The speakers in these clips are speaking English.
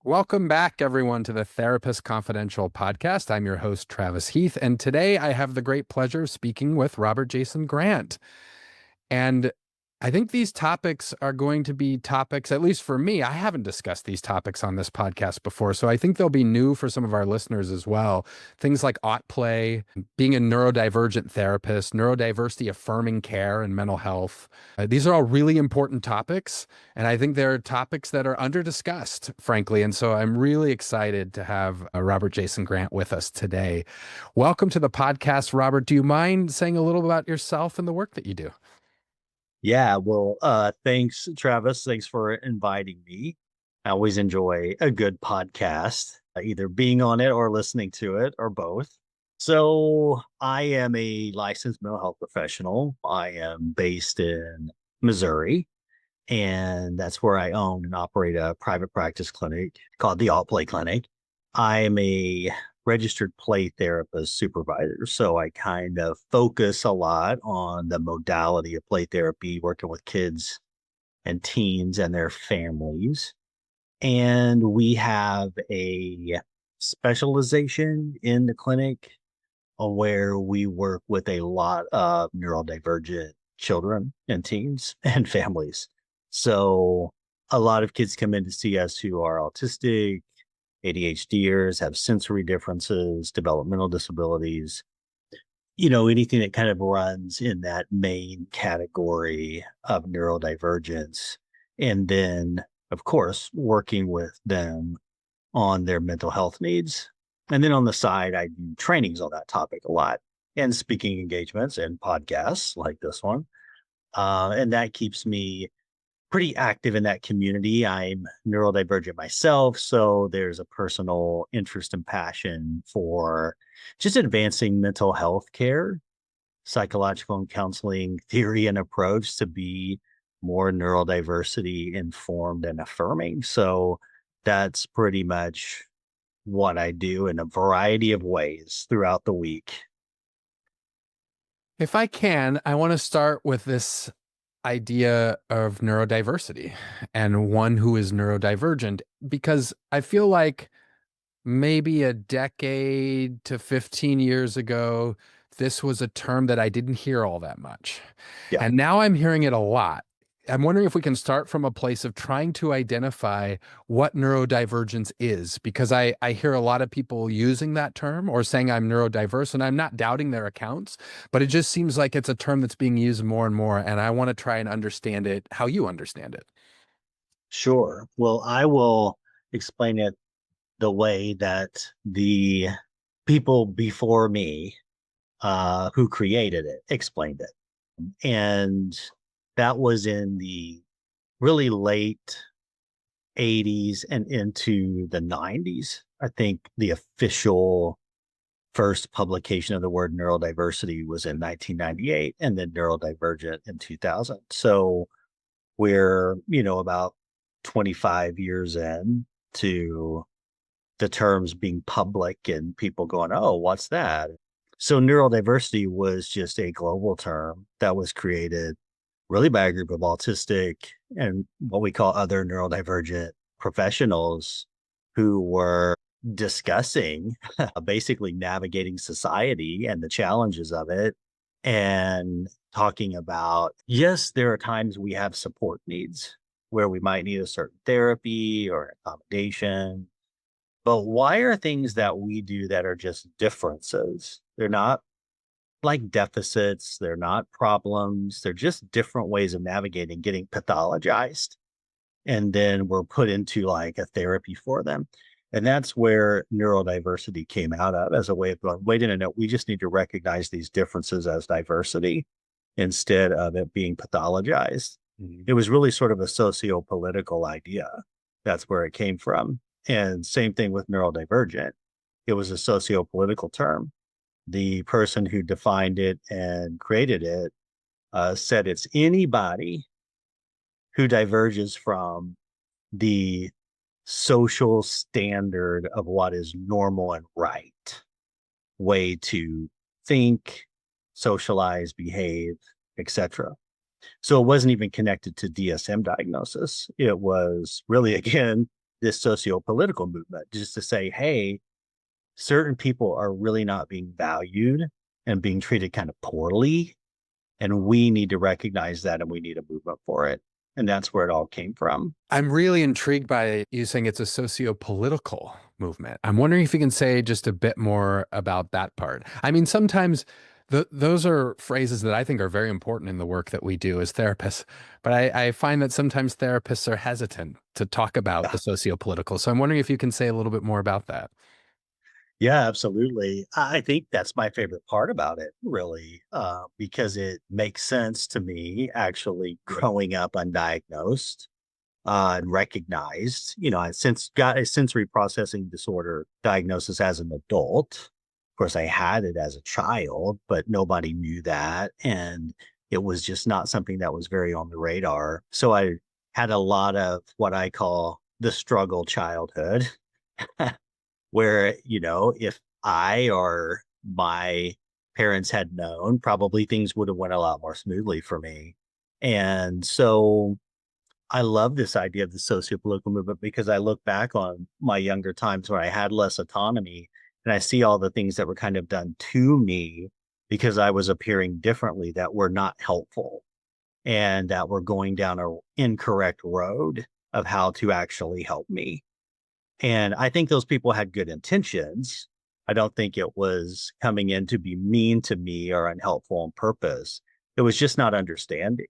Welcome back, everyone, to the Therapist Confidential podcast. I'm your host, Travis Heath, and today I have the great pleasure of speaking with Robert Jason Grant. And I think these topics are going to be topics, at least for me, I haven't discussed these topics on this podcast before, so I think they'll be new for some of our listeners as well. Things like AutPlay, being a neurodivergent therapist, neurodiversity-affirming care and mental health. These are all really important topics, and I think they're topics that are under-discussed, frankly. And so I'm really excited to have Robert Jason Grant with us today. Welcome to the podcast, Robert. Do you mind saying a little about yourself and the work that you do? Thanks, Travis. Thanks for inviting me. I always enjoy a good podcast, either being on it or listening to it or both. So, I am a licensed mental health professional. I am based in Missouri, and that's where I own and operate a private practice clinic called the AutPlay Clinic. I am a registered play therapist supervisor. So I kind of focus a lot on the modality of play therapy, working with kids and teens and their families. And we have a specialization in the clinic where we work with a lot of neurodivergent children and teens and families. So a lot of kids come in to see us who are autistic, ADHDers, have sensory differences, developmental disabilities, anything that kind of runs in that main category of neurodivergence. And then, of course, working with them on their mental health needs. And then on the side, I do trainings on that topic a lot and speaking engagements and podcasts like this one. And that keeps me pretty active in that community. I'm neurodivergent myself, so there's a personal interest and passion for just advancing mental health care, psychological and counseling theory and approach to be more neurodiversity informed and affirming. So that's pretty much what I do in a variety of ways throughout the week. If I can, I want to start with this idea of neurodiversity and one who is neurodivergent, because I feel like maybe a decade to 15 years ago, this was a term that I didn't hear all that much. Yeah, And now I'm hearing it a lot. I'm wondering if we can start from a place of trying to identify what neurodivergence is, because I hear a lot of people using that term or saying I'm neurodiverse, and I'm not doubting their accounts, but it just seems like it's a term that's being used more and more. And I want to try and understand it how you understand it. sure. Well, I will explain it the way that the people before me who created it explained it. And that was in the really late 80s and into the 90s. I think the official first publication of the word neurodiversity was in 1998 and then neurodivergent in 2000. So we're, about 25 years in to the terms being public and people going, oh, what's that? So neurodiversity was just a global term that was created really by a group of autistic and what we call other neurodivergent professionals who were discussing basically navigating society and the challenges of it and talking about, yes, there are times we have support needs where we might need a certain therapy or accommodation, but why are things that we do that are just differences? They're not like deficits, they're not problems, they're just different ways of navigating, getting pathologized. And then we're put into like a therapy for them. And that's where neurodiversity came out of as a way of going, wait a minute, we just need to recognize these differences as diversity instead of it being pathologized. Mhm. It was really sort of a socio-political idea. That's where it came from. And same thing with neurodivergent. It was a socio-political term. The person who defined it and created it said it's anybody who diverges from the social standard of what is normal and right way to think, socialize, behave, etc. So it wasn't even connected to DSM diagnosis. It was really, again, this socio-political movement just to say, hey, certain people are really not being valued and being treated kind of poorly. And we need to recognize that and we need a movement for it. And that's where it all came from. I'm really intrigued by you saying it's a socio-political movement. I'm wondering if you can say just a bit more about that part. I mean, sometimes those are phrases that I think are very important in the work that we do as therapists, but I find that sometimes therapists are hesitant to talk about the socio-political. So I'm wondering if you can say a little bit more about that. Yeah, absolutely. I think that's my favorite part about it, really, because it makes sense to me actually growing up undiagnosed and recognized, I since got a sensory processing disorder diagnosis as an adult. Of course, I had it as a child, but nobody knew that. And it was just not something that was very on the radar. So I had a lot of what I call the struggle childhood where, if I or my parents had known, probably things would have went a lot more smoothly for me. And so I love this idea of the socio-political movement because I look back on my younger times where I had less autonomy and I see all the things that were kind of done to me because I was appearing differently that were not helpful and that were going down a incorrect road of how to actually help me. And I think those people had good intentions. I don't think it was coming in to be mean to me or unhelpful on purpose. It was just not understanding.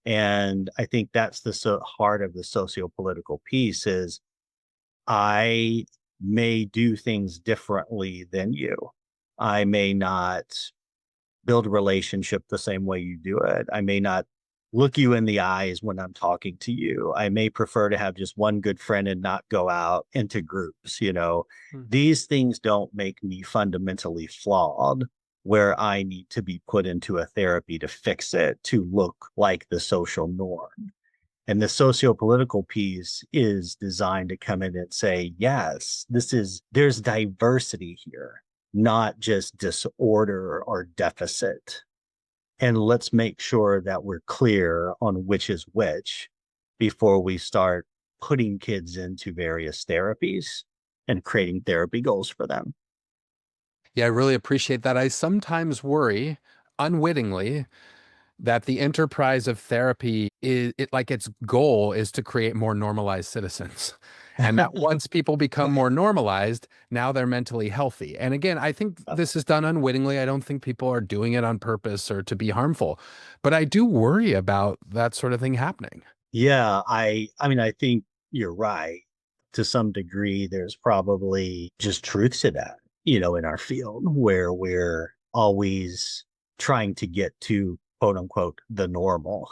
And I think that's the heart of the socio-political piece is I may do things differently than you. I may not build a relationship the same way you do it. I may not look you in the eyes when I'm talking to you. I may prefer to have just one good friend and not go out into groups. Hmm. These things don't make me fundamentally flawed where I need to be put into a therapy to fix it to look like the social norm. And the socio-political piece is designed to come in and say, yes, there's diversity here, not just disorder or deficit. And let's make sure that we're clear on which is which before we start putting kids into various therapies and creating therapy goals for them. Yeah, I really appreciate that. I sometimes worry unwittingly that the enterprise of therapy is it like its goal is to create more normalized citizens. And that once people become more normalized, now they're mentally healthy. And again, I think this is done unwittingly. I don't think people are doing it on purpose or to be harmful. But I do worry about that sort of thing happening. Yeah, I mean, I think you're right. To some degree, there's probably just truth to that, in our field where we're always trying to get to quote unquote the normal.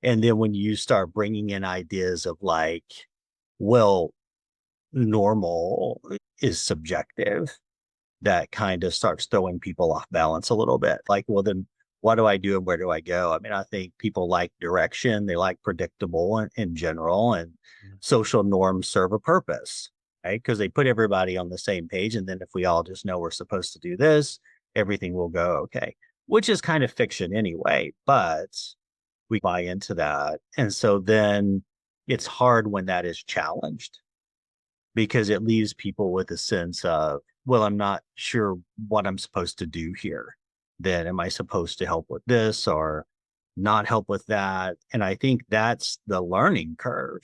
And then when you start bringing in ideas of like, well, normal is subjective, that kind of starts throwing people off balance a little bit. Like, well, then what do I do and where do I go? I mean, I think people like direction, they like predictable in general, and social norms serve a purpose, right? Because they put everybody on the same page. And then if we all just know we're supposed to do this, everything will go okay, which is kind of fiction anyway, but we buy into that. And so then it's hard when that is challenged because it leaves people with a sense of, well, I'm not sure what I'm supposed to do here. Then am I supposed to help with this or not help with that? And I think that's the learning curve.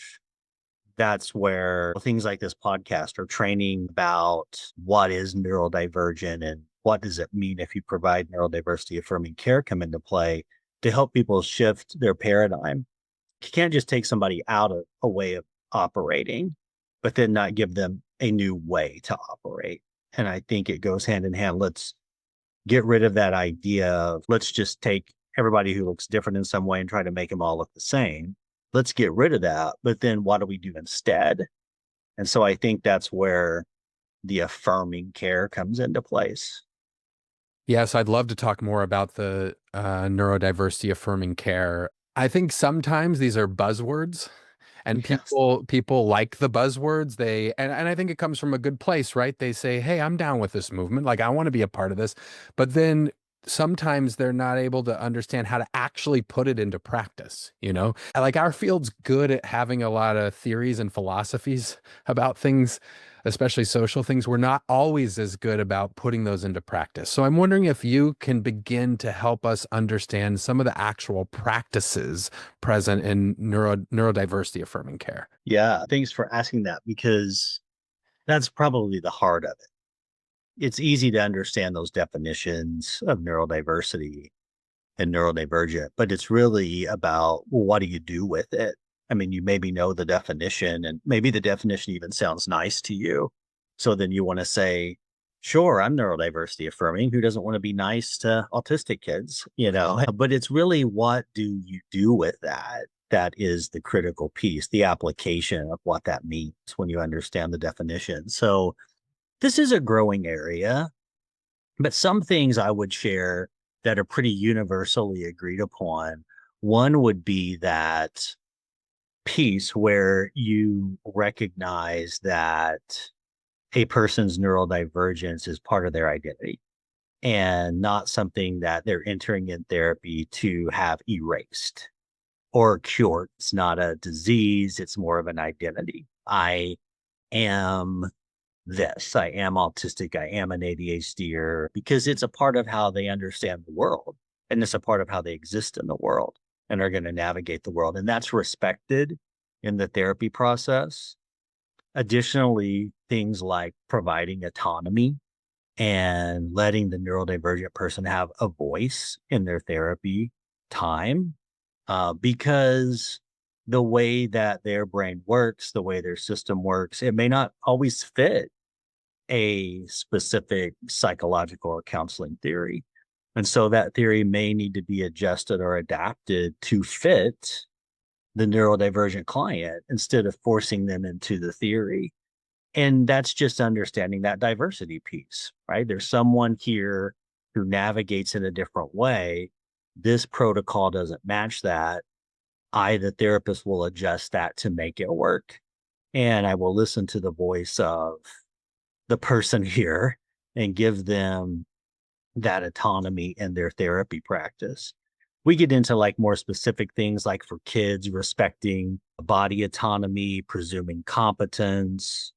That's where things like this podcast are training about what is neurodivergent and what does it mean if you provide neurodiversity affirming care come into play to help people shift their paradigm. You can't just take somebody out of a way of operating, but then not give them a new way to operate. And I think it goes hand in hand. Let's get rid of that idea of let's just take everybody who looks different in some way and try to make them all look the same. Let's get rid of that. But then what do we do instead? And so I think that's where the affirming care comes into place. Yes, I'd love to talk more about the neurodiversity affirming care. I think sometimes these are buzzwords and Yes. people like the buzzwords. And I think it comes from a good place, right? They say, "Hey, I'm down with this movement. Like I want to be a part of this." But then sometimes they're not able to understand how to actually put it into practice, you know? Like our field's good at having a lot of theories and philosophies about things, especially social things. We're not always as good about putting those into practice. So I'm wondering if you can begin to help us understand some of the actual practices present in neurodiversity affirming care. Yeah, thanks for asking that because that's probably the heart of it. It's easy to understand those definitions of neurodiversity and neurodivergent, but it's really about, well, what do you do with it? I mean, you maybe know the definition, and maybe the definition even sounds nice to you. So then you want to say, sure, I'm neurodiversity affirming. Who doesn't want to be nice to autistic kids, you know? But it's really, what do you do with that? That is the critical piece, the application of what that means when you understand the definition. So this is a growing area, but some things I would share that are pretty universally agreed upon. One would be that piece where you recognize that a person's neurodivergence is part of their identity and not something that they're entering in therapy to have erased or cured. It's not a disease, it's more of an identity. I am this. I am autistic. I am an ADHDer because it's a part of how they understand the world. And it's a part of how they exist in the world and are going to navigate the world. And that's respected in the therapy process. Additionally, things like providing autonomy and letting the neurodivergent person have a voice in their therapy time, because the way that their brain works, the way their system works, it may not always fit a specific psychological or counseling theory. And so that theory may need to be adjusted or adapted to fit the neurodivergent client instead of forcing them into the theory. And that's just understanding that diversity piece, right? There's someone here who navigates in a different way. This protocol doesn't match that. I, the therapist, will adjust that to make it work. And I will listen to the voice of the person here and give them that autonomy in their therapy practice. We get into like more specific things like for kids, respecting body autonomy, presuming competence,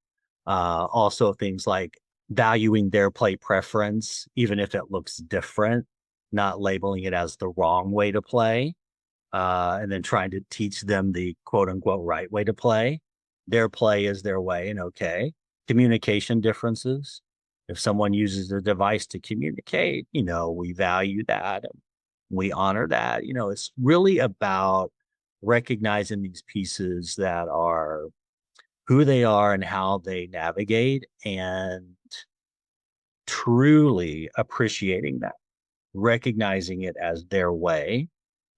also things like valuing their play preference, even if it looks different, not labeling it as the wrong way to play, and then trying to teach them the quote unquote right way to play. Their play is their way and okay. Communication differences. If someone uses the device to communicate, you know, we value that. We honor that. You know, it's really about recognizing these pieces that are who they are and how they navigate and truly appreciating that, recognizing it as their way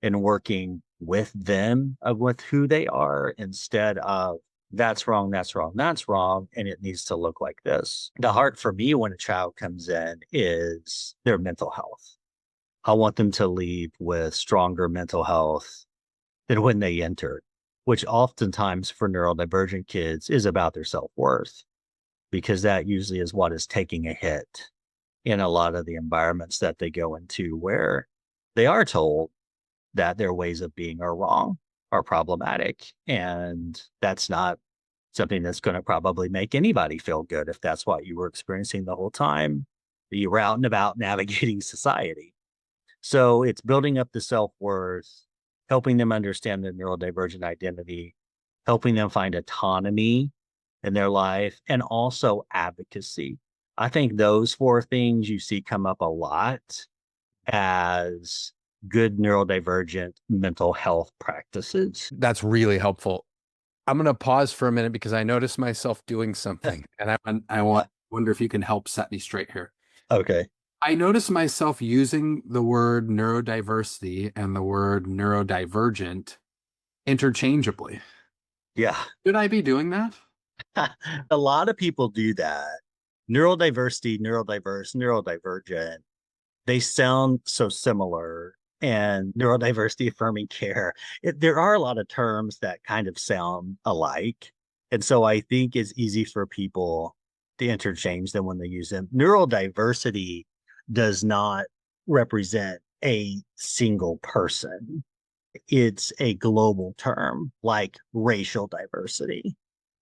and working with them of with who they are instead of that's wrong, that's wrong, that's wrong, and it needs to look like this. The heart for me when a child comes in is their mental health. I want them to leave with stronger mental health than when they entered, which oftentimes for neurodivergent kids is about their self-worth, because that usually is what is taking a hit in a lot of the environments that they go into where they are told that their ways of being are wrong, are problematic. And that's not something that's going to probably make anybody feel good if that's what you were experiencing the whole time that you were out and about navigating society. So it's building up the self worth, helping them understand their neurodivergent identity, helping them find autonomy in their life, and also advocacy. I think those four things you see come up a lot as good neurodivergent mental health practices. That's really helpful. I'm going to pause for a minute because I noticed myself doing something, and wonder if you can help set me straight here. Okay. I noticed myself using the word neurodiversity and the word neurodivergent interchangeably. Yeah. Should I be doing that? A lot of people do that. Neurodiversity, neurodiverse, neurodivergent, they sound so similar. And neurodiversity affirming care, there are a lot of terms that kind of sound alike. And so I think it's easy for people to interchange them when they use them. Neurodiversity does not represent a single person. It's a global term like racial diversity.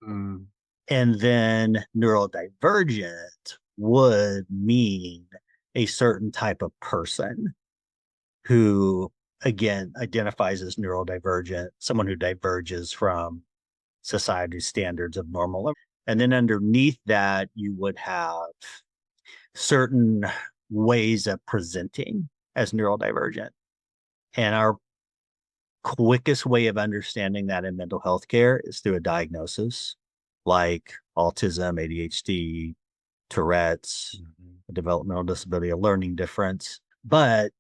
Mm. And then neurodivergent would mean a certain type of person who, again, identifies as neurodivergent, someone who diverges from society's standards of normal. And then underneath that, you would have certain ways of presenting as neurodivergent. And our quickest way of understanding that in mental health care is through a diagnosis like autism, ADHD, Tourette's, Mhm. a developmental disability, a learning difference. But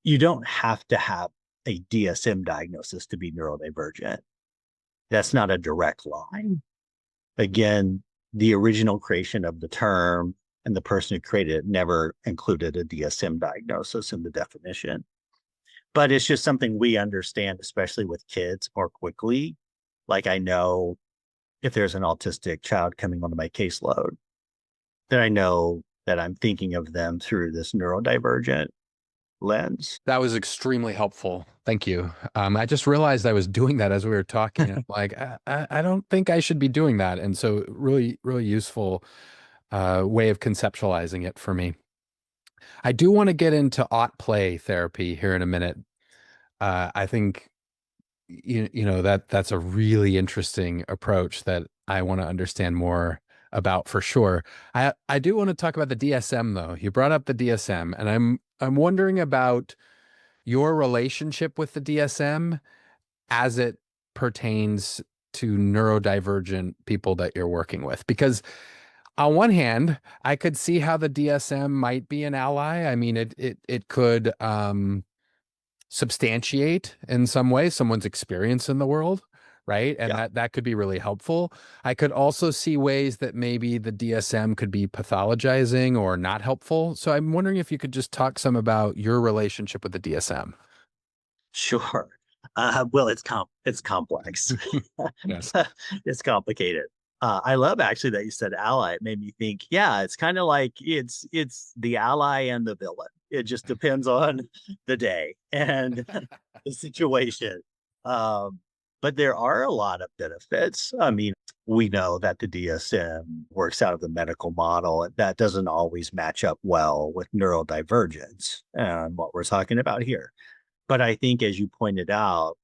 you don't have to have a DSM diagnosis to be neurodivergent. That's not a direct line. Again, the original creation of the term and the person who created it never included a DSM diagnosis in the definition. But it's just something we understand, especially with kids, more quickly. Like I know if there's an autistic child coming onto my caseload, then I know that I'm thinking of them through this neurodivergent lens. That was extremely helpful. Thank you. I just realized I was doing that as we were talking. I'm like, I don't think I should be doing that. And so really, really useful way of conceptualizing it for me. I do want to get into AutPlay therapy here in a minute. I think that's a really interesting approach that I want to understand more about for sure. I do want to talk about the DSM though. You brought up the DSM, and I'm wondering about your relationship with the DSM as it pertains to neurodivergent people that you're working with. Because on one hand, I could see how the DSM might be an ally. I mean, it could substantiate in some way someone's experience in the world, right? And Yeah, that could be really helpful. I could also see ways that maybe the DSM could be pathologizing or not helpful. So I'm wondering if you could just talk some about your relationship with the DSM. sure. Well, it's complex. Yes. It's complicated. I love actually that you said ally. It made me think, yeah, it's kind of like it's the ally and the villain. It just depends on the day and the situation. Um, but there are a lot of benefits. I mean, we know that the DSM works out of the medical model. And that doesn't always match up well with neurodivergence and what we're talking about here. But I think, as you pointed out,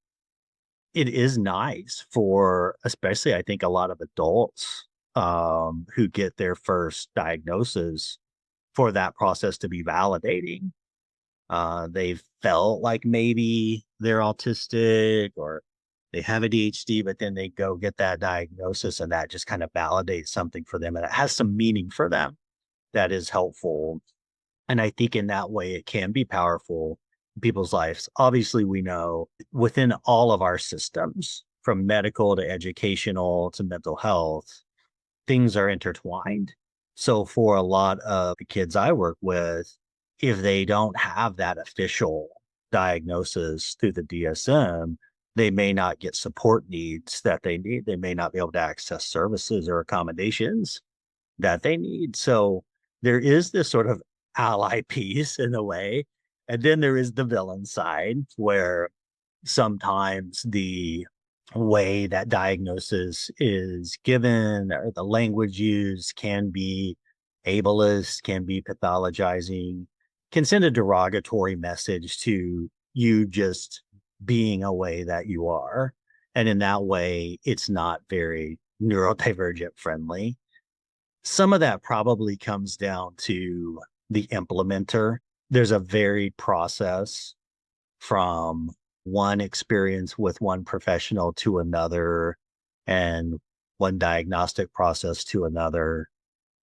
it is nice for, especially I think a lot of adults who get their first diagnosis, for that process to be validating. They've felt like maybe they're autistic or they have ADHD, but then they go get that diagnosis and that just kind of validates something for them and it has some meaning for them that is helpful. And I think in that way, it can be powerful in people's lives. Obviously, we know within all of our systems, from medical to educational to mental health, things are intertwined. So, for a lot of the kids I work with, if they don't have that official diagnosis through the DSM, they may not get support needs that they need. They may not be able to access services or accommodations that they need. So there is this sort of ally piece in a way. And then there is the villain side where sometimes the way that diagnosis is given or the language used can be ableist, can be pathologizing, can send a derogatory message to you just being a way that you are. And in that way, it's not very neurodivergent friendly. Some of that probably comes down to the implementer. There's a varied process from one experience with one professional to another and one diagnostic process to another.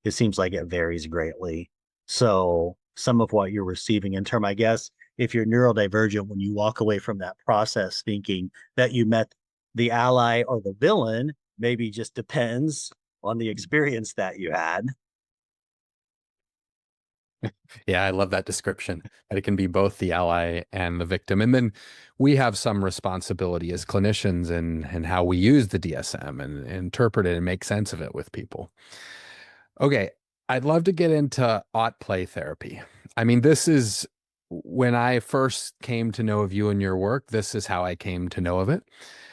It seems like it varies greatly. So some of what you're receiving in term, I guess, if you're neurodivergent, when you walk away from that process thinking that you met the ally or the villain, maybe just depends on the experience that you had. Yeah, I love that description, that it can be both the ally and the victim. And then we have some responsibility as clinicians and how we use the DSM and interpret it and make sense of it with people. Okay, I'd love to get into play therapy. I mean, this is when I first came to know of you and your work, this is how I came to know of it.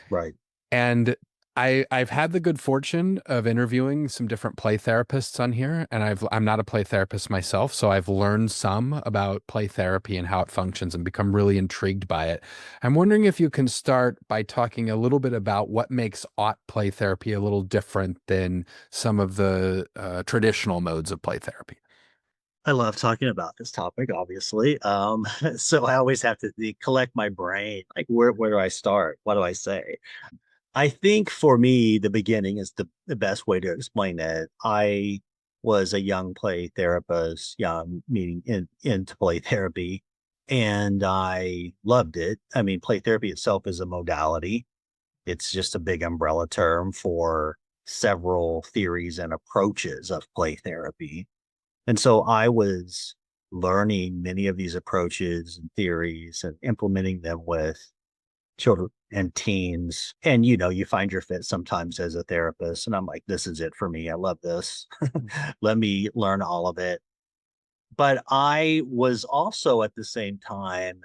Right. And I've had the good fortune of interviewing some different play therapists on here, and I'm not a play therapist myself, so I've learned some about play therapy and how it functions and become really intrigued by it. I'm wondering if you can start by talking a little bit about what makes AutPlay Therapy a little different than some of the traditional modes of play therapy. I love talking about this topic, obviously. So I always have to collect my brain. Like, where do I start? What do I say? I think for me, the beginning is the best way to explain it. I was a young play therapist, young meaning into play therapy, and I loved it. I mean, play therapy itself is a modality. It's just a big umbrella term for several theories and approaches of play therapy. And so I was learning many of these approaches and theories and implementing them with children and teens. And, you find your fit sometimes as a therapist. And I'm like, this is it for me. I love this. Let me learn all of it. But I was also at the same time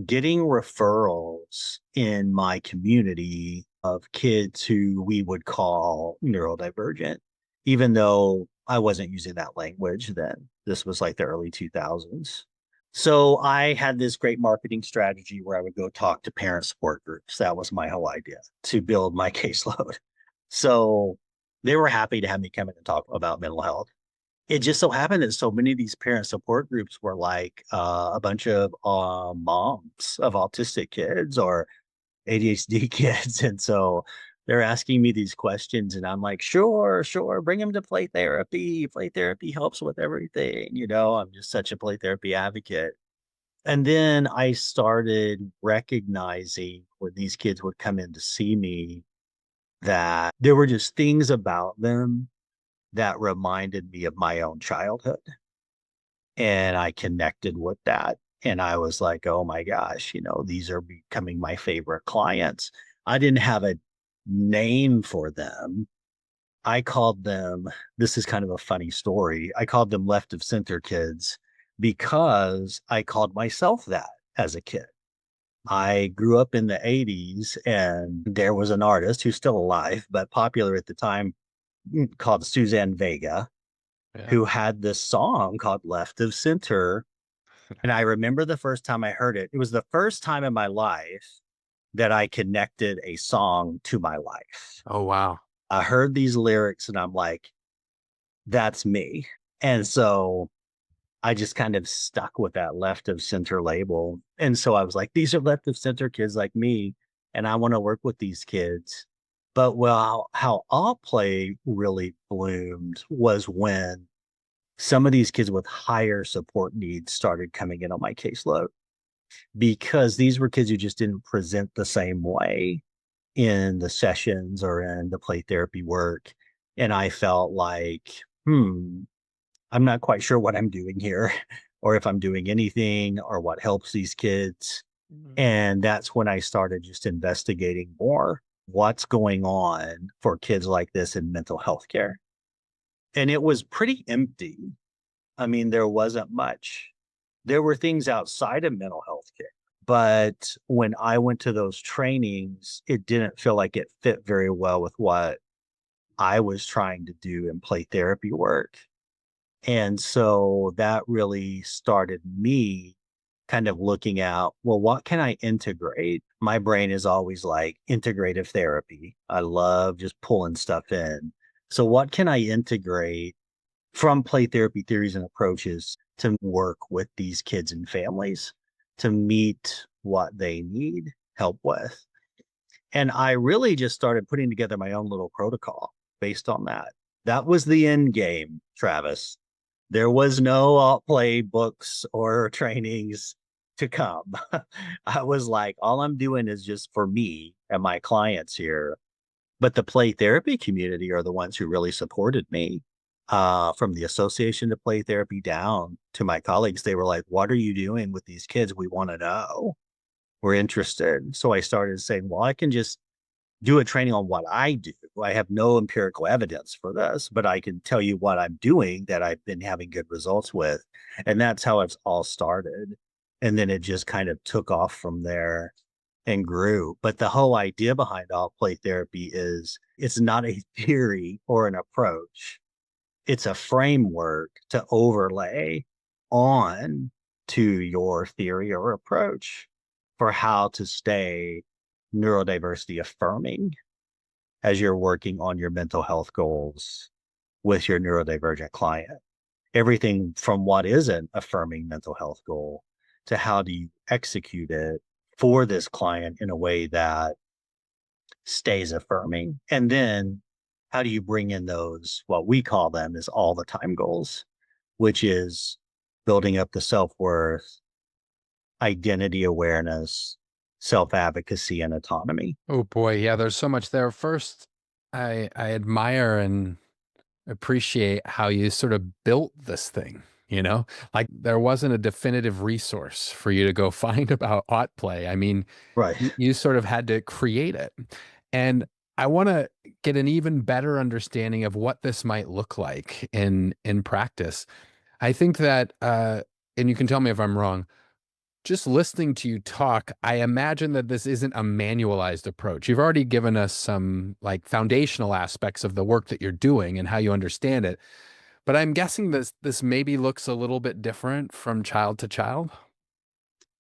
getting referrals in my community of kids who we would call neurodivergent, even though I wasn't using that language then. This was like the early 2000s. So I had this great marketing strategy where I would go talk to parent support groups. That was my whole idea to build my caseload. So they were happy to have me come in and talk about mental health. It just so happened that so many of these parent support groups were like a bunch of moms of autistic kids or ADHD kids. And so they're asking me these questions, and I'm like, sure, sure, bring them to play therapy. Play therapy helps with everything. I'm just such a play therapy advocate. And then I started recognizing when these kids would come in to see me that there were just things about them that reminded me of my own childhood. And I connected with that. And I was like, oh my gosh, these are becoming my favorite clients. I didn't have a name for them. I called them, this is kind of a funny story. I called them left of center kids because I called myself that as a kid. I grew up in the 80s, and there was an artist who's still alive, but popular at the time, called Suzanne Vega, Yeah. who had this song called Left of Center. And I remember the first time I heard it, it was the first time in my life that I connected a song to my life. Oh, wow. I heard these lyrics and I'm like, that's me. And so I just kind of stuck with that left of center label. And so I was like, these are left of center kids like me, and I want to work with these kids. But well, how All Play really bloomed was when some of these kids with higher support needs started coming in on my caseload, because these were kids who just didn't present the same way in the sessions or in the play therapy work. And I felt like, I'm not quite sure what I'm doing here or if I'm doing anything or what helps these kids. Mhm. And that's when I started just investigating more what's going on for kids like this in mental health care. And it was pretty empty. I mean, there wasn't much. There were things outside of mental health care. But when I went to those trainings, it didn't feel like it fit very well with what I was trying to do in play therapy work. And so that really started me kind of looking out, well, what can I integrate? My brain is always like integrative therapy. I love just pulling stuff in. So, what can I integrate from play therapy theories and approaches to work with these kids and families to meet what they need help with? And I really just started putting together my own little protocol based on that. That was the end game, Travis. There was no play books or trainings to come. I was like, all I'm doing is just for me and my clients here. But the play therapy community are the ones who really supported me. From the association to play therapy down to my colleagues, they were like, what are you doing with these kids? We want to know. We're interested. So I started saying, well, I can just do a training on what I do. I have no empirical evidence for this, but I can tell you what I'm doing that I've been having good results with. And that's how it's all started. And then it just kind of took off from there and grew. But the whole idea behind AutPlay Therapy is it's not a theory or an approach. It's a framework to overlay on to your theory or approach for how to stay neurodiversity affirming as you're working on your mental health goals with your neurodivergent client. Everything from what is an affirming mental health goal to how do you execute it for this client in a way that stays affirming. And then how do you bring in those, what we call them is all the time goals, which is building up the self worth, identity awareness, self advocacy, and autonomy. Oh boy, yeah, there's so much there. First, I admire and appreciate how you sort of built this thing, you know? Like there wasn't a definitive resource for you to go find about AutPlay. I mean, Right. you sort of had to create it. And I want to get an even better understanding of what this might look like in practice. I think that and you can tell me if I'm wrong, just listening to you talk, I imagine that this isn't a manualized approach. You've already given us some like foundational aspects of the work that you're doing and how you understand it. But I'm guessing this maybe looks a little bit different from child to child.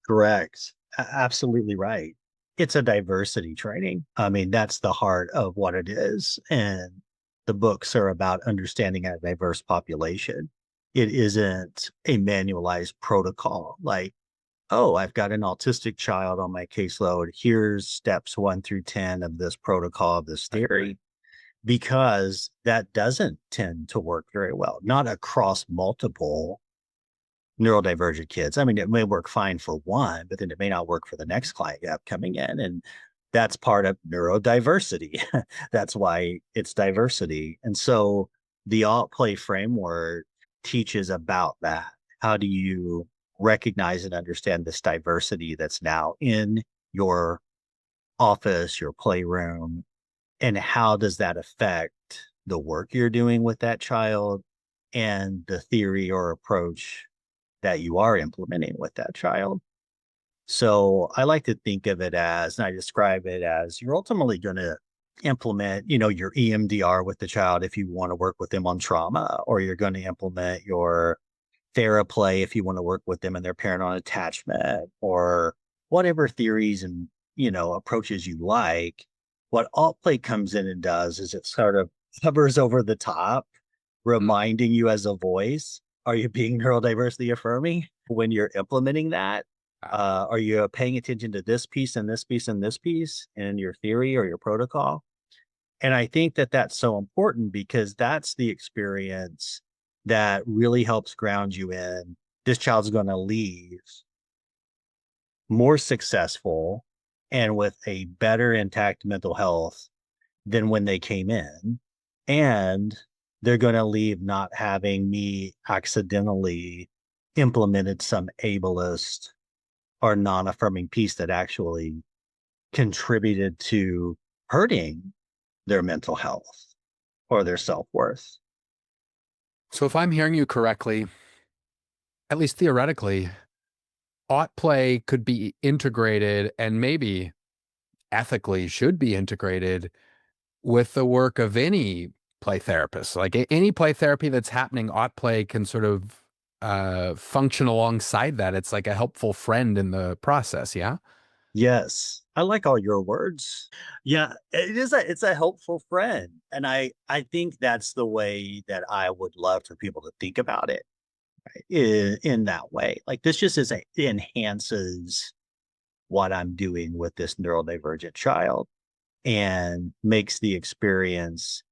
Correct. Absolutely right. It's a diversity training. I mean, that's the heart of what it is. And the books are about understanding a diverse population. It isn't a manualized protocol like, oh, I've got an autistic child on my caseload. Here's steps 1 through 10 of this protocol, of this Right. theory, because that doesn't tend to work very well, not across multiple neurodivergent kids. I mean, it may work fine for one, but then it may not work for the next client you have coming in. And that's part of neurodiversity. That's why it's diversity. And so the alt play framework teaches about that. How do you recognize and understand this diversity that's now in your office, your playroom, and how does that affect the work you're doing with that child and the theory or approach that you are implementing with that child? So I like to think of it as, and I describe it as you're ultimately going to implement, your EMDR with the child if you want to work with them on trauma, or you're going to implement your TheraPlay if you want to work with them and their parent on attachment, or whatever theories and, approaches you like. What AltPlay comes in and does is it sort of hovers over the top, Mm. reminding you as a voice, are you being neurodiversity affirming when you're implementing that? Are you paying attention to this piece and this piece and this piece in your theory or your protocol? And I think that that's so important because that's the experience that really helps ground you in this child's going to leave more successful and with a better intact mental health than when they came in. And they're going to leave not having me accidentally implemented some ableist or non affirming piece that actually contributed to hurting their mental health or their self worth. So if I'm hearing you correctly, at least theoretically, AutPlay could be integrated and maybe ethically should be integrated with the work of any play therapist. Like any play therapy that's happening, AutPlay can sort of function alongside that. It's like a helpful friend in the process. Yeah. Yes, I like all your words. Yeah, it's a helpful friend. And I think that's the way that I would love for people to think about it, right? In that way. Like this just is enhances what I'm doing with this neurodivergent child and makes the experience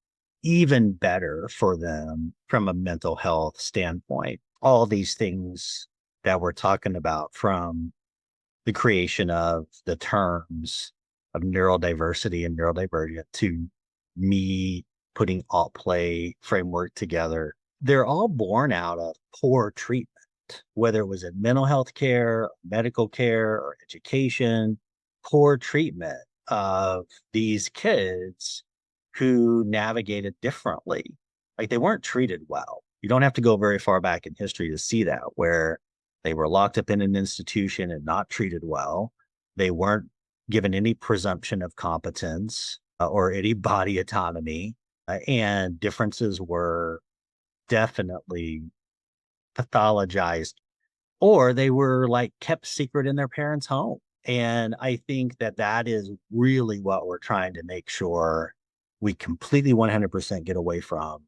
even better for them from a mental health standpoint. All these things that we're talking about, from the creation of the terms of neurodiversity and neurodivergent to me putting alt play framework together, they're all born out of poor treatment, whether it was in mental health care, medical care, or education. Poor treatment of these kids who navigated differently. Like they weren't treated well. You don't have to go very far back in history to see that, where they were locked up in an institution and not treated well. They weren't given any presumption of competence or any body autonomy. And differences were definitely pathologized, or they were like kept secret in their parents' home. And I think that that is really what we're trying to make sure we completely 100% get away from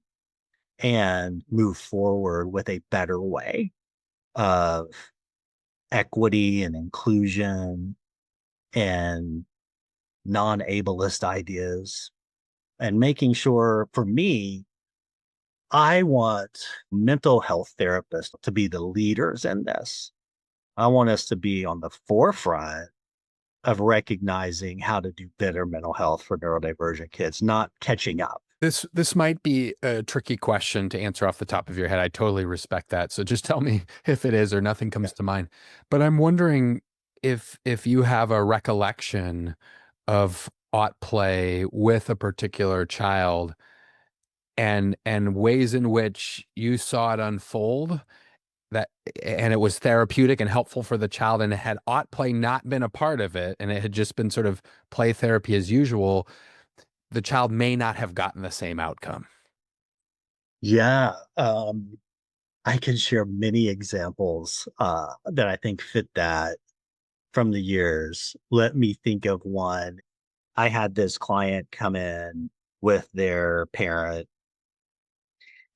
and move forward with a better way of equity and inclusion and non-ableist ideas, and making sure, for me, I want mental health therapists to be the leaders in this. I want us to be on the forefront of recognizing how to do better mental health for neurodivergent kids, not catching up. This might be a tricky question to answer off the top of your head. I totally respect that. So just tell me if it is or nothing Yeah. comes to mind. But I'm wondering if you have a recollection of AutPlay with a particular child and ways in which you saw it unfold, that and it was therapeutic and helpful for the child, and had AutPlay not been a part of it and it had just been sort of play therapy as usual, the child may not have gotten the same outcome. Yeah. I can share many examples that I think fit that from the years. Let me think of one. I had this client come in with their parent,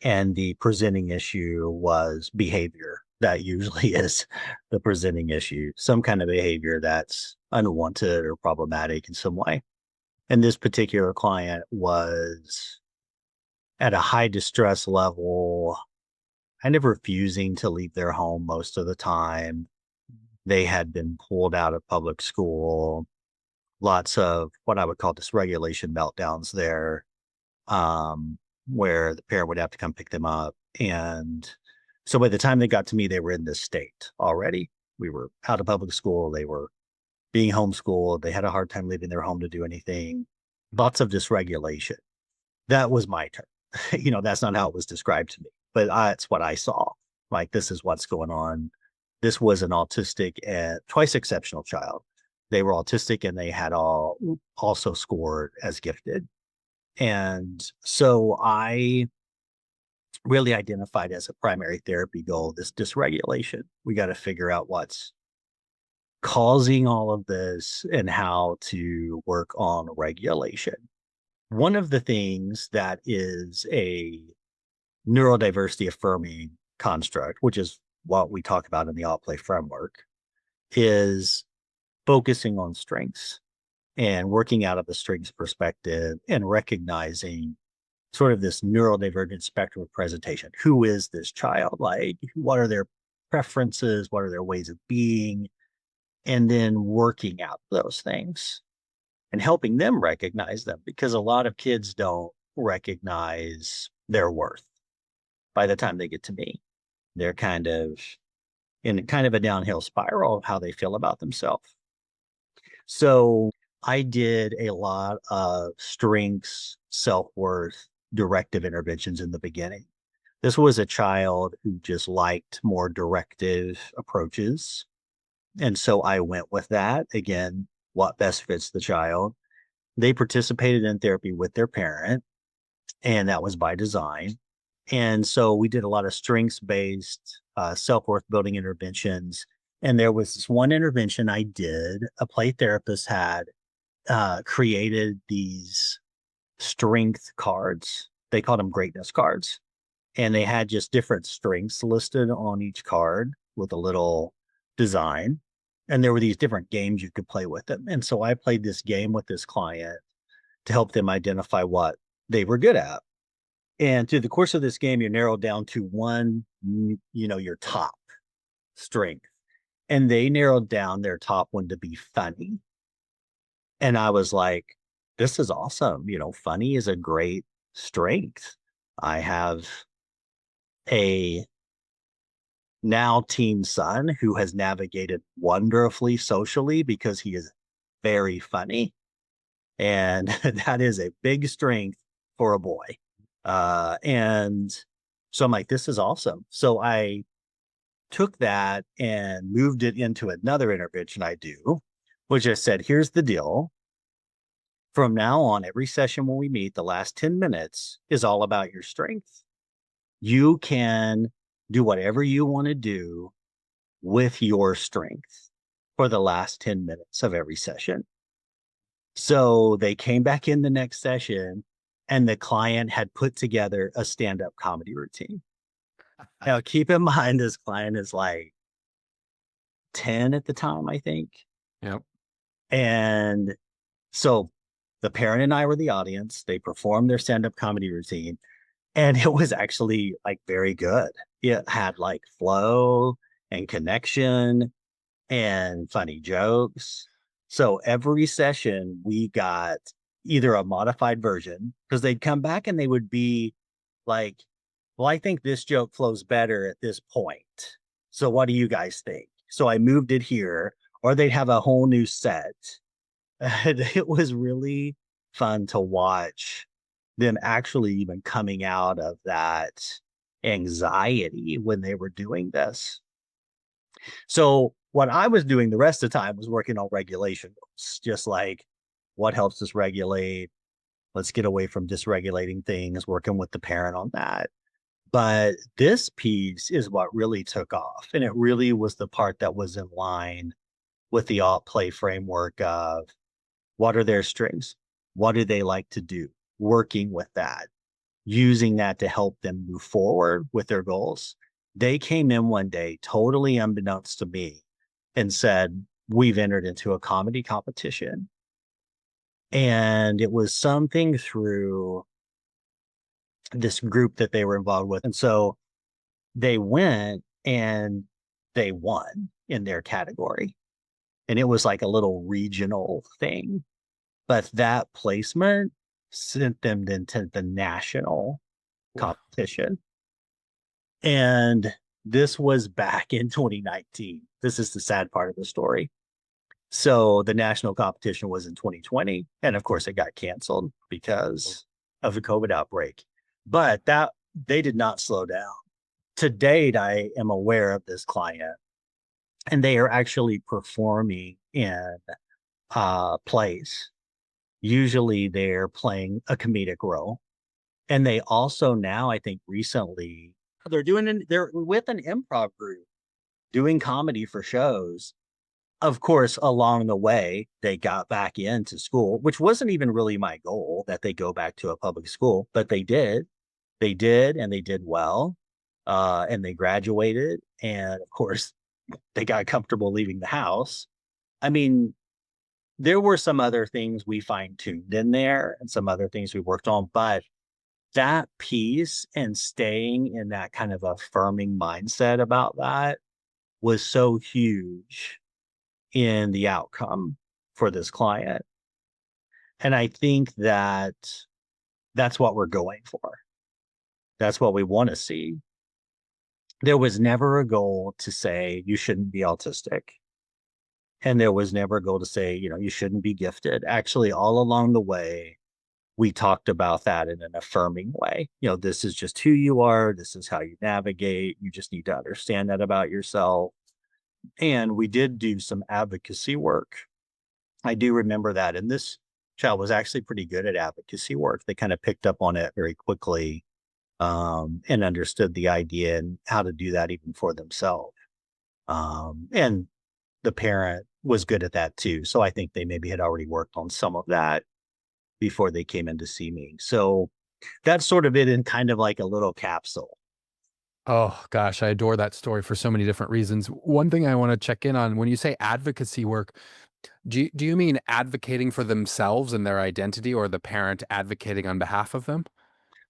and the presenting issue was behavior. That usually is the presenting issue, some kind of behavior that's unwanted or problematic in some way. And this particular client was at a high distress level, kind of refusing to leave their home most of the time. They had been pulled out of public school, lots of what I would call dysregulation meltdowns there, um, where the parent would have to come pick them up. And so by the time they got to me, they were in this state already. We were out of public school. They were being homeschooled. They had a hard time leaving their home to do anything. Lots of dysregulation. That was my turn. That's not how it was described to me, but that's what I saw. Like, this is what's going on. This was an autistic and twice exceptional child. They were autistic and they had all also scored as gifted. And so I really identified as a primary therapy goal this dysregulation. We got to figure out what's causing all of this and how to work on regulation. One of the things that is a neurodiversity affirming construct, which is what we talk about in the AutPlay framework, is focusing on strengths and working out of the strengths perspective and recognizing sort of this neurodivergent spectrum of presentation. Who is this child like? What are their preferences? What are their ways of being? And then working out those things and helping them recognize them, because a lot of kids don't recognize their worth by the time they get to me. They're kind of in kind of a downhill spiral of how they feel about themselves. So I did a lot of strengths, self worth, directive interventions in the beginning. This was a child who just liked more directive approaches. And so I went with that. Again, what best fits the child. They participated in therapy with their parent, and that was by design. And so we did a lot of strengths based self worth building interventions. And there was this one intervention I did, a play therapist had created these strength cards. They called them greatness cards. And they had just different strengths listed on each card with a little design. And there were these different games you could play with them. And so I played this game with this client to help them identify what they were good at. And through the course of this game, you're narrowed down to one, your top strength. And they narrowed down their top one to be funny. And I was like, this is awesome. Funny is a great strength. I have a now teen son who has navigated wonderfully socially because he is very funny. And that is a big strength for a boy. And so I'm like, this is awesome. So I took that and moved it into another intervention I do, which I said, here's the deal. From now on, every session when we meet, the last 10 minutes is all about your strength. You can do whatever you want to do with your strength for the last 10 minutes of every session. So they came back in the next session and the client had put together a stand-up comedy routine. Now, keep in mind, this client is like 10 at the time, I think. Yep. And so the parent and I were the audience. They performed their stand-up comedy routine, and it was actually like very good. It had like flow and connection and funny jokes. So every session we got either a modified version because they'd come back and they would be like, well, I think this joke flows better at this point. So what do you guys think? So I moved it here, or they'd have a whole new set. And it was really fun to watch them actually even coming out of that anxiety when they were doing this. So what I was doing the rest of the time was working on regulation rules, just like what helps us regulate. Let's get away from dysregulating things, working with the parent on that. But this piece is what really took off. And it really was the part that was in line with the AutPlay framework of what are their strengths? What do they like to do? Working with that, using that to help them move forward with their goals. They came in one day, totally unbeknownst to me, and said, we've entered into a comedy competition. And it was something through this group that they were involved with. And so they went and they won in their category. And it was like a little regional thing. But that placement sent them into the national competition. And this was back in 2019. This is the sad part of the story. So the national competition was in 2020. And of course, it got canceled because of the COVID outbreak. But that they did not slow down. To date, I am aware of this client, and they are actually performing in plays. Usually they're playing a comedic role. And they also now, I think recently, they're with an improv group doing comedy for shows. Of course, along the way, they got back into school, which wasn't even really my goal that they go back to a public school, but they did. They did, and they did well. And they graduated. And of course, they got comfortable leaving the house. I mean, there were some other things we fine tuned in there and some other things we worked on, but that piece and staying in that kind of affirming mindset about that was so huge in the outcome for this client. And I think that that's what we're going for. That's what we want to see. There was never a goal to say you shouldn't be autistic. And there was never a goal to say, you shouldn't be gifted. Actually, all along the way, we talked about that in an affirming way. This is just who you are. This is how you navigate. You just need to understand that about yourself. And we did do some advocacy work. I do remember that. And this child was actually pretty good at advocacy work. They kind of picked up on it very quickly, and understood the idea and how to do that even for themselves. And the parent was good at that too. So I think they maybe had already worked on some of that before they came in to see me. So that's sort of it in kind of like a little capsule. Oh gosh, I adore that story for so many different reasons. One thing I want to check in on when you say advocacy work, do you mean advocating for themselves and their identity, or the parent advocating on behalf of them?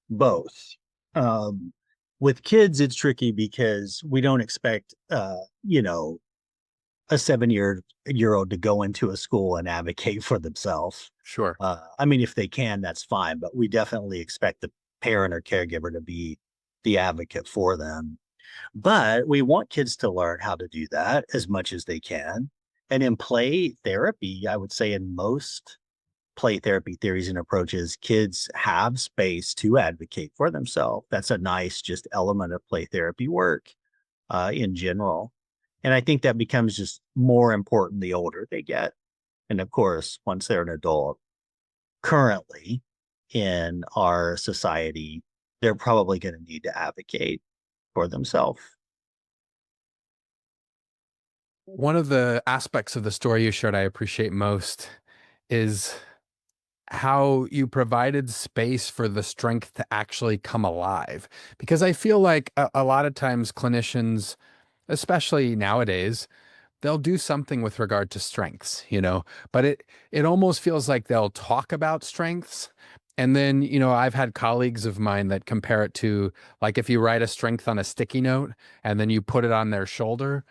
Both. Um, with kids, it's tricky because we don't expect, a 7-year old to go into a school and advocate for themselves. Sure. I mean, if they can, that's fine, but we definitely expect the parent or caregiver to be the advocate for them. But we want kids to learn how to do that as much as they can. And in play therapy, I would say in most play therapy theories and approaches, kids have space to advocate for themselves. That's a nice just element of play therapy work in general. And I think that becomes just more important the older they get. And of course, once they're an adult, currently in our society, they're probably going to need to advocate for themselves. One of the aspects of the story you shared I appreciate most is how you provided space for the strength to actually come alive. Because I feel like a lot of times clinicians, especially nowadays, they'll do something with regard to strengths, but it almost feels like they'll talk about strengths. And then, I've had colleagues of mine that compare it to like if you write a strength on a sticky note and then you put it on their shoulder,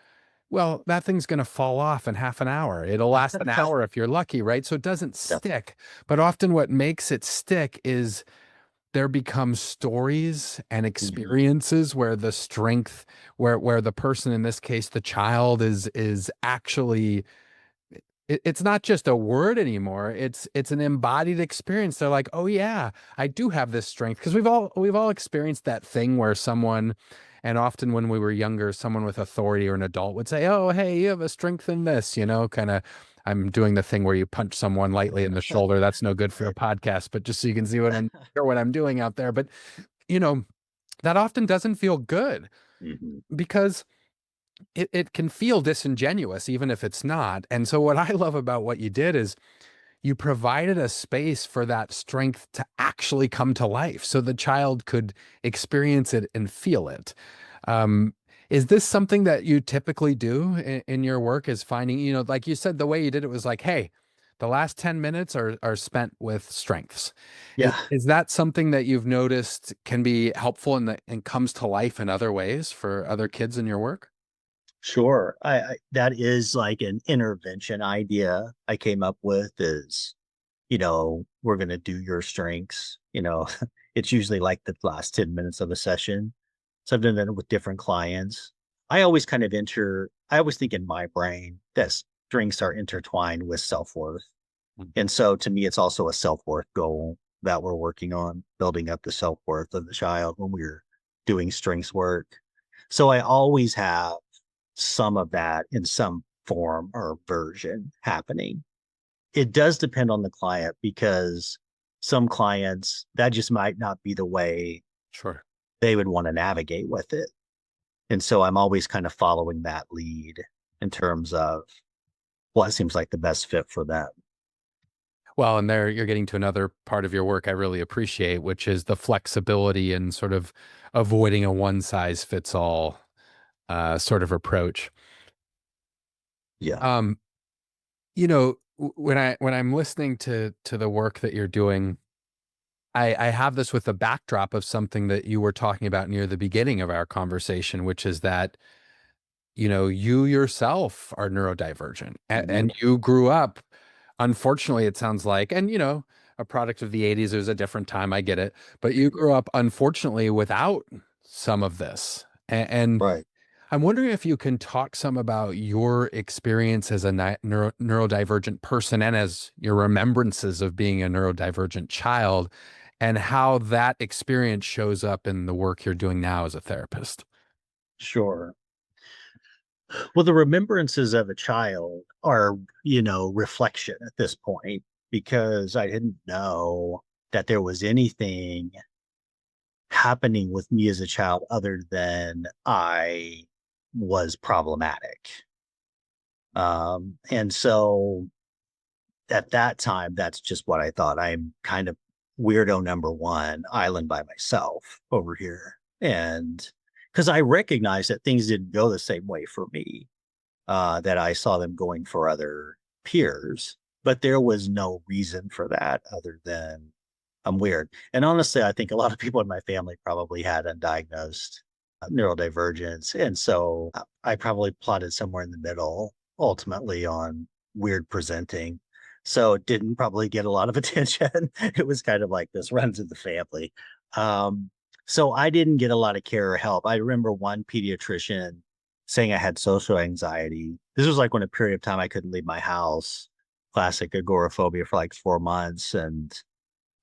well, that thing's going to fall off in half an hour. It'll last an hour if you're lucky, right? So it doesn't Yeah. stick. But often what makes it stick is there become stories and Mhm. experiences where the strength, where the person, in this case, the child, is actually it's not just a word anymore. It's an embodied experience. They're like, oh yeah, I do have this strength. Because we've all experienced that thing where someone, and often when we were younger, someone with authority or an adult would say, oh, hey, you have a strength in this, kind of. I'm doing the thing where you punch someone lightly in the shoulder. That's no good for a podcast, but just so you can see what I'm doing out there. But you know, that often doesn't feel good Mhm. because it can feel disingenuous, even if it's not. And so what I love about what you did is you provided a space for that strength to actually come to life so the child could experience it and feel it. Um, is this something that you typically do in your work, is finding, like you said, the way you did it was like, hey, the last 10 minutes are spent with strengths. Is, Yeah. is that something that you've noticed can be helpful and comes to life in other ways for other kids in your work? Sure. That is like an intervention idea I came up with is, we're going to do your strengths. It's usually like the last 10 minutes of a session. So I've done that with different clients. I always think in my brain that strengths are intertwined with self-worth. And so to me, it's also a self-worth goal that we're working on, building up the self-worth of the child when we're doing strengths work. So I always have some of that in some form or version happening. It does depend on the client because some clients that just might not be the way Sure. they would want to navigate with it. And so I'm always kind of following that lead in terms of what seems like the best fit for them. Well, and there you're getting to another part of your work I really appreciate, which is the flexibility and sort of avoiding a one size fits all sort of approach. Yeah. Um, when I'm listening to the work that you're doing, I have this with the backdrop of something that you were talking about near the beginning of our conversation, which is that you yourself are neurodivergent and Mhm. you grew up, unfortunately, it sounds like, and a product of the 80s, it was a different time, I get it, but you grew up, unfortunately, without some of this. And Right. I'm wondering if you can talk some about your experience as a neurodivergent person and as your remembrances of being a neurodivergent child and how that experience shows up in the work you're doing now as a therapist. Sure. Well, the remembrances of a child are, reflection at this point because I didn't know that there was anything happening with me as a child other than I was problematic. And so at that time, that's just what I thought. I'm kind of weirdo number one, island by myself over here. And because I recognized that things didn't go the same way for me, that I saw them going for other peers, but there was no reason for that other than I'm weird. And honestly, I think a lot of people in my family probably had undiagnosed neurodivergence. And so I probably plotted somewhere in the middle, ultimately on weird presenting. So it didn't probably get a lot of attention. It was kind of like this runs in the family. Um, so I didn't get a lot of care or help. I remember one pediatrician saying I had social anxiety. This was like when a period of time I couldn't leave my house. classic agoraphobia for like 4 months. And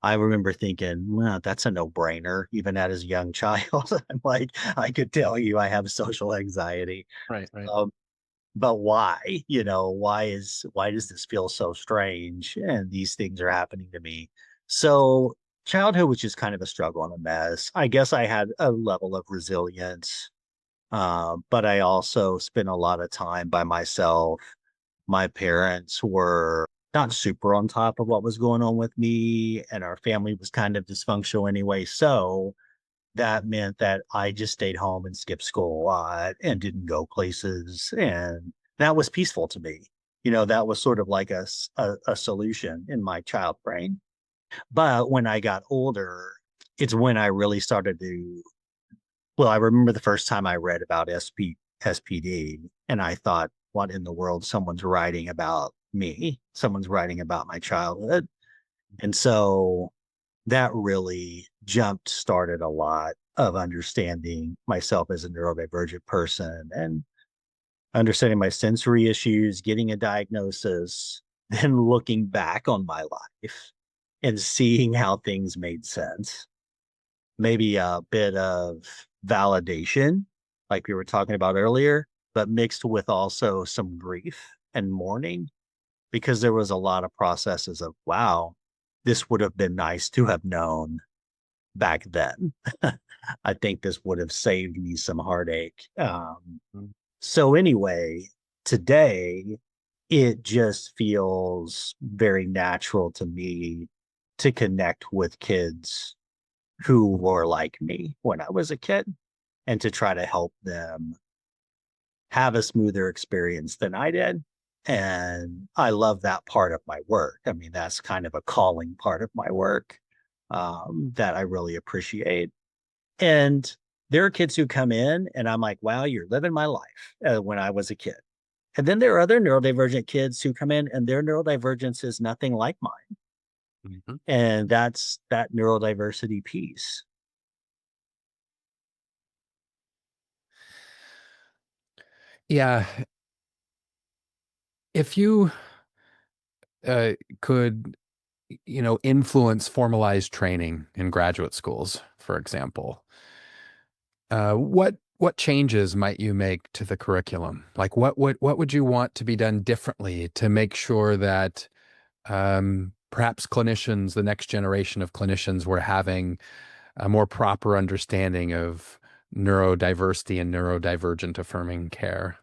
I remember thinking, well, that's a no-brainer, even as a young child. I'm like, I could tell you I have social anxiety. Right, right. Um, but why? Why does this feel so strange? And these things are happening to me. So childhood was just kind of a struggle and a mess. I guess I had a level of resilience, but I also spent a lot of time by myself. My parents were not super on top of what was going on with me, and our family was kind of dysfunctional anyway. So that meant that I just stayed home and skipped school a lot and didn't go places. And that was peaceful to me. That was sort of like a solution in my child brain. But when I got older, it's when I really started to, well, I remember the first time I read about SPD, and I thought, what in the world? Someone's writing about me, someone's writing about my childhood. And so that really jump started a lot of understanding myself as a neurodivergent person and understanding my sensory issues, getting a diagnosis, then looking back on my life and seeing how things made sense. Maybe a bit of validation, like we were talking about earlier, but mixed with also some grief and mourning because there was a lot of processes of, wow, this would have been nice to have known back then. I think this would have saved me some heartache. Mm. So, anyway, today it just feels very natural to me to connect with kids who were like me when I was a kid and to try to help them have a smoother experience than I did. And I love that part of my work. I mean, that's kind of a calling part of my work that I really appreciate. And there are kids who come in and I'm like, wow, you're living my life when I was a kid. And then there are other neurodivergent kids who come in and their neurodivergence is nothing like mine. Mhm. And that's that neurodiversity piece. Yeah. If you could, influence formalized training in graduate schools, for example, what changes might you make to the curriculum? Like what would you want to be done differently to make sure that perhaps clinicians, the next generation of clinicians, were having a more proper understanding of neurodiversity and neurodivergent affirming care?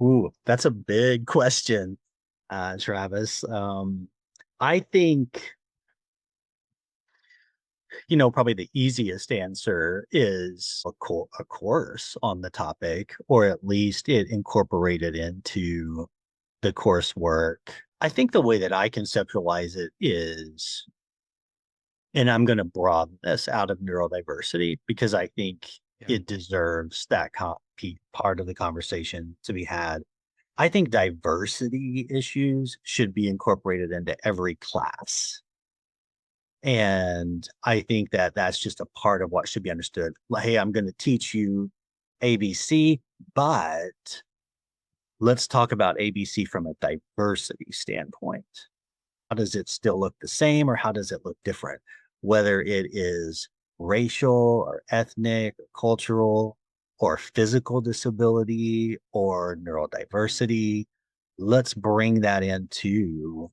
Ooh, that's a big question, Travis. I think, probably the easiest answer is a course on the topic, or at least it incorporated into the coursework. I think the way that I conceptualize it is, and I'm going to broaden this out of neurodiversity because I think Yeah. it deserves that part of the conversation to be had. I think diversity issues should be incorporated into every class. And I think that that's just a part of what should be understood. Like, hey, I'm going to teach you ABC, but let's talk about ABC from a diversity standpoint. How does it still look the same or how does it look different? Whether it is racial or ethnic or cultural or physical disability or neurodiversity, let's bring that into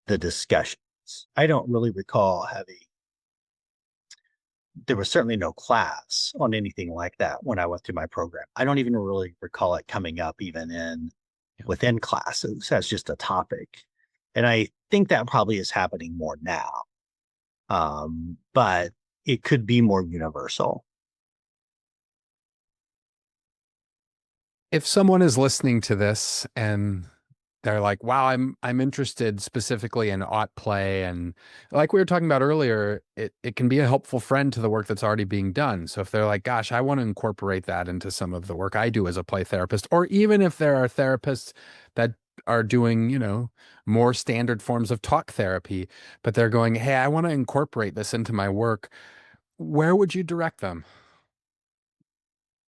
the discussions. I don't really recall having, there was certainly no class on anything like that when I went through my program. I don't even really recall it coming up even in Yeah. within classes as just a topic. And I think that probably is happening more now. But it could be more universal. If someone is listening to this and they're like, wow, I'm interested specifically in AutPlay, and like we were talking about earlier, it can be a helpful friend to the work that's already being done. So if they're like, gosh, I want to incorporate that into some of the work I do as a play therapist, or even if there are therapists that are doing, more standard forms of talk therapy, but they're going, hey, I want to incorporate this into my work, where would you direct them?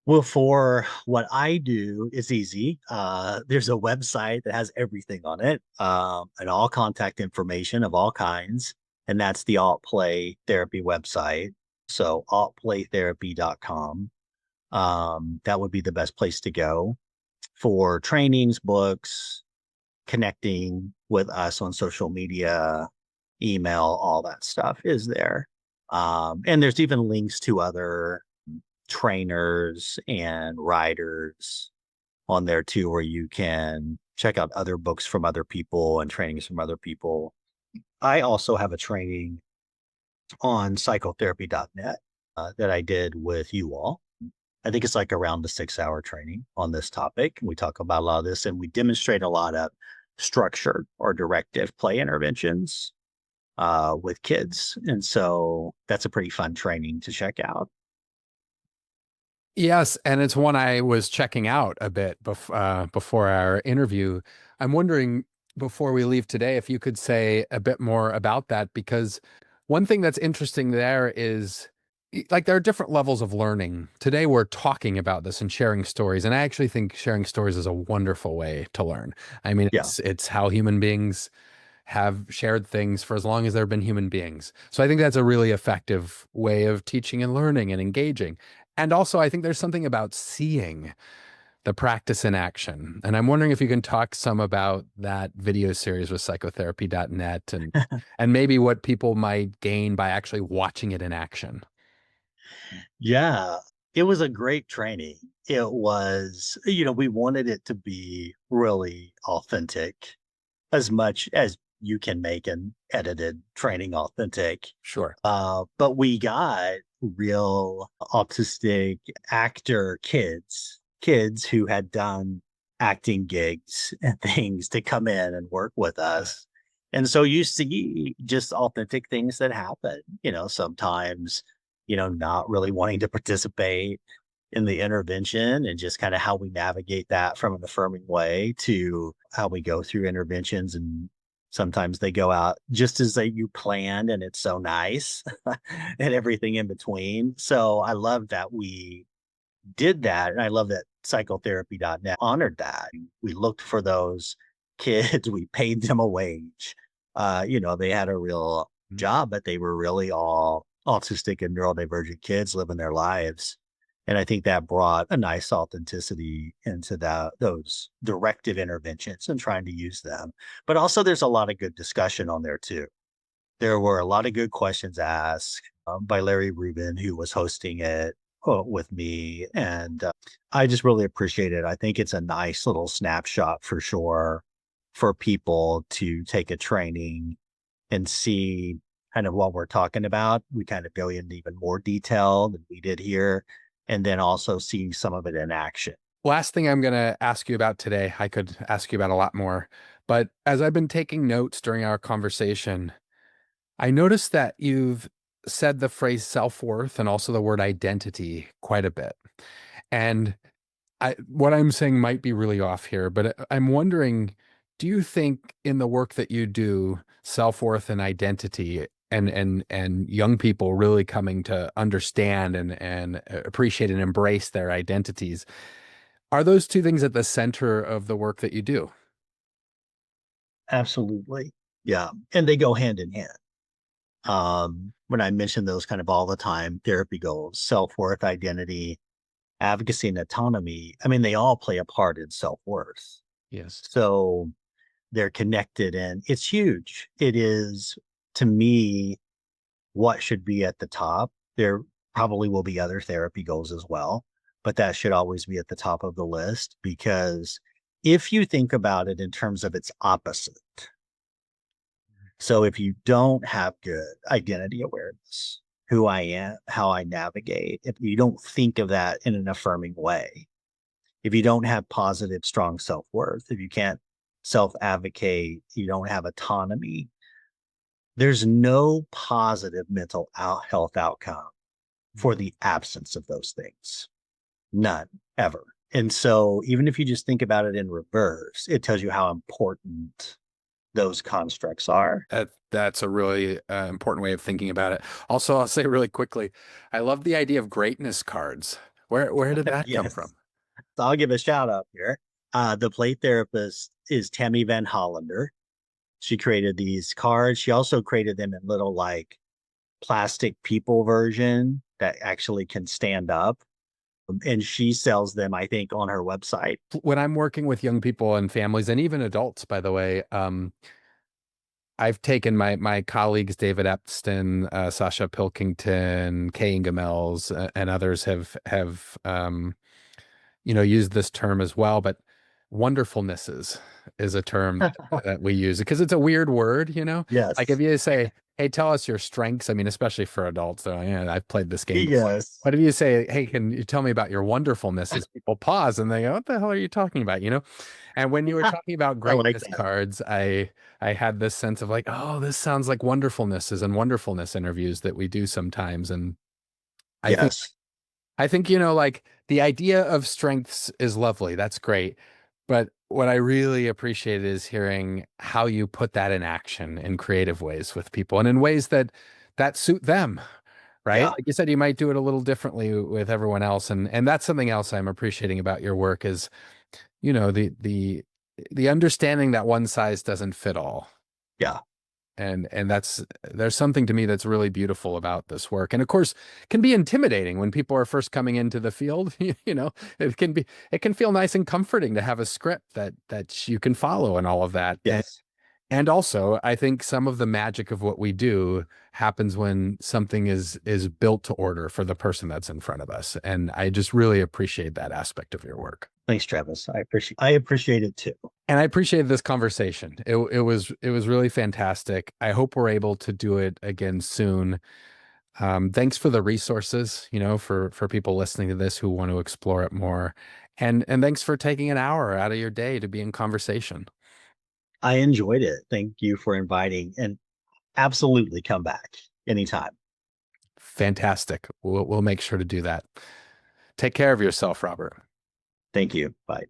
Well, for what I do, it's easy. There's a website that has everything on it, and all contact information of all kinds, and that's the AutPlay Therapy website. So autplaytherapy.com. That would be the best place to go for trainings, books, connecting with us on social media, email, all that stuff is there. And there's even links to other trainers and writers on there too, where you can check out other books from other people and trainings from other people. I also have a training on psychotherapy.net that I did with you all. I think it's like around the 6 hour training on this topic. We talk about a lot of this and we demonstrate a lot of structured or directive play interventions with kids. And so that's a pretty fun training to check out. Yes, and it's one I was checking out a bit before our interview. I'm wondering, before we leave today, if you could say a bit more about that, because one thing that's interesting there is like there are different levels of learning. Today we're talking about this and sharing stories, and I actually think sharing stories is a wonderful way to learn. I mean, Yeah. it's how human beings have shared things for as long as there have been human beings. So I think that's a really effective way of teaching and learning and engaging. And also, I think there's something about seeing the practice in action. And I'm wondering if you can talk some about that video series with psychotherapy.net and maybe what people might gain by actually watching it in action. Yeah. It was a great training. It was, we wanted it to be really authentic as much as you can make an edited training authentic. Sure. But we got real autistic actor kids who had done acting gigs and things to come in and work with us. And so you see just authentic things that happen, sometimes, not really wanting to participate in the intervention and just kind of how we navigate that from an affirming way to how we go through interventions and sometimes they go out just as you planned and it's so nice and everything in between. So I love that we did that. And I love that psychotherapy.net honored that. We looked for those kids, we paid them a wage. They had a real job, but they were really all autistic and neurodivergent kids living their lives. And I think that brought a nice authenticity into those directive interventions and trying to use them. But also, there's a lot of good discussion on there too. There were a lot of good questions asked by Larry Rubin, who was hosting it with me. And I just really appreciate it. I think it's a nice little snapshot for sure for people to take a training and see kind of what we're talking about. We kind of go into even more detail than we did here, and then also see some of it in action. Last thing I'm going to ask you about today, I could ask you about a lot more, but as I've been taking notes during our conversation, I noticed that you've said the phrase self-worth and also the word identity quite a bit. And what I'm saying might be really off here, but I'm wondering, do you think in the work that you do, self-worth and identity and young people really coming to understand and appreciate and embrace their identities, are those two things at the center of the work that you do? Absolutely. Yeah. And they go hand in hand. When I mention those kind of all the time, therapy goals, self-worth, identity, advocacy, and autonomy, I mean, they all play a part in self-worth. Yes. So they're connected and it's huge. It is, to me, what should be at the top. There probably will be other therapy goals as well, but that should always be at the top of the list because if you think about it in terms of its opposite, so if you don't have good identity awareness, who I am, how I navigate, if you don't think of that in an affirming way, if you don't have positive, strong self worth, if you can't self advocate, you don't have autonomy, there's no positive mental health outcome for the absence of those things. None ever. And so, even if you just think about it in reverse, it tells you how important those constructs are. That's a really important way of thinking about it. Also, I'll say really quickly, I love the idea of greatness cards. Where did that come Yes. from? So I'll give a shout out here. The play therapist is Tammy Van Hollander. She created these cards. She also created them in little like plastic people version that actually can stand up. And she sells them, I think, on her website. When I'm working with young people and families and even adults, by the way, I've taken my colleagues, David Epstein, Sasha Pilkington, Kay Ingemels, and others have used this term as well, but wonderfulnesses is a term that we use because it's a weird word. Like if Yes. you say, "Hey, tell us your strengths," I mean, especially for adults, yeah, I've played this game before. Yes. But if you say, "Hey, can you tell me about your wonderfulnesses?" People pause and they go, "What the hell are you talking about?" And when you were talking about I like greatness that. cards, I had this sense of like, oh, this sounds like wonderfulnesses and wonderfulness interviews that we do sometimes. And I think Yes. I think, like the idea of strengths is lovely. That's great. But what I really appreciate is hearing how you put that in action in creative ways with people and in ways that suit them, right? Yeah. Like you said, you might do it a little differently with everyone else. And that's something else I'm appreciating about your work is, the understanding that one size doesn't fit all. Yeah. And there's something to me that's really beautiful about this work. And of course, can be intimidating when people are first coming into the field. It can feel nice and comforting to have a script that you can follow and all of that. And Yes. and also, I think some of the magic of what we do happens when something is built to order for the person that's in front of us. And I just really appreciate that aspect of your work. Thanks, Travis. I appreciate it too. And I appreciated this conversation. It was really fantastic. I hope we're able to do it again soon. Thanks for the resources, for people listening to this who want to explore it more. And thanks for taking an hour out of your day to be in conversation. I enjoyed it. Thank you for inviting and absolutely come back anytime. Fantastic. We'll make sure to do that. Take care of yourself, Robert. Thank you. Bye.